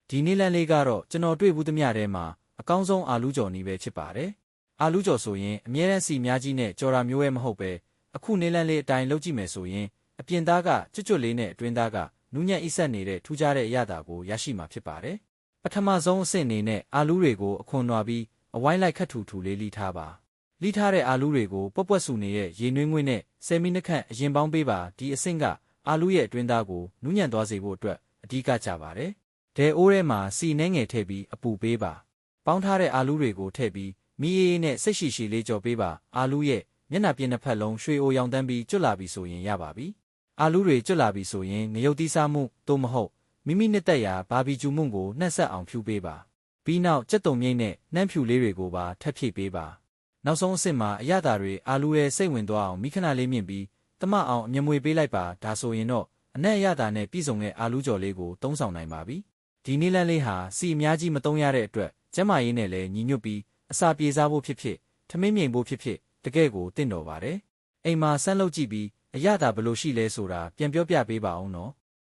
ဒီနည်းလမ်းလေးကတော့ကျွန်တော်တွေ့ဘူးသမျှထဲမှာအကောင်းဆုံးအာလူးကြော်နည်းပဲဖြစ်ပါတယ်။အာလူးကြော်ဆိုရင်အမြဲတမ်းစီများကြီးနဲ့ကြော်တာမျိုးရဲ့မဟုတ်ပဲအခုနည်းလမ်းလေးအတိုင်းလုပ်ကြည့်မယ်ဆိုရင်အပြင်သားကကျွတ်လေးနဲ့အတွင်းသားကနူးညံ့အိဆက်နေတဲ့ထူးခြားတဲ့အရာတာကိုရရှိမှာဖြစ်ပါတယ်။ပထမဆုံးအဆင့်အနေနဲ့အာလူးတွေကိုအခွန်နွားပြီးအဝိုင်းလိုက်ခတ်ထူထူလေးလိထားပါ။လိထားတဲ့အာလူးတွေကိုပွက်ပွက်ဆူနေတဲ့ရေနွေးငွေ့နဲ့10မိနစ်ခန့်အရင်ပေါင်းပေးပါဒီအဆင့်ကအာလူးရဲ့အတွင်းသားကိုနူးညံ့သွားစေဖို့အတွက်အဓိကကျပါတယ်။ဒဲအိုးထဲမှာစီနှဲငယ်ထည့်ပြီးအပူပေးပါ။ပေါင်းထားတဲ့အာလူးတွေကိုထည့်ပြီးမီးအေးနဲ့စိတ်ရှိရှိလေးကြော်ပေးပါအာလူးရဲ့မျက်နှာပြင်တစ်ဖက်လုံးရွှေအိုရောင်တန်းပြီးကျွတ်လာပြီဆိုရင်ရပါပြီ။အာလူးတွေကျွတ်လာပြီဆိုရင်ငရုတ်သီးစားမှုသို့မဟုတ်မိမိနှစ်သက်ရာဘာဘီကျူမှုကိုနှက်ဆက်အောင်ဖြူပေးပါ။ပြီးနောက်ကြက်တုံမြိတ်နဲ့နှမ်းဖြူလေးတွေကိုပါထပ်ဖြည့်ပေးပါ။နောက်ဆုံးအဆင့်မှာအရသာတွေအာလူးရဲ့စိတ်ဝင်သွားအောင်မိခဏလေးမြင့်ပြီးတမအောင်အမြမွေပေးလိုက်ပါဒါဆိုရင်တော့အနက်အရသာနဲ့ပြည့်စုံတဲ့အာလူးကြော်လေးကိုသုံးဆောင်နိုင်ပါပြီ။ဒီနည်းလမ်းလေးဟာစီအများကြီးမသုံးရတဲ့အတွက်ကျန်းမာရေးနဲ့လည်းညီညွတ်ပြီးအစာပြေစားဖို့ဖြစ်ဖြစ်ထမင်းမြိန်ဖို့ဖြစ်ဖြစ်တကယ့်ကိုတင့်တော်ပါတယ်။အိမ်မှာစမ်းလုပ်ကြည့်ပြီးအရသာဘယ်လိုရှိလဲဆိုတာပြန်ပြောပြပေးပါအောင်နော်။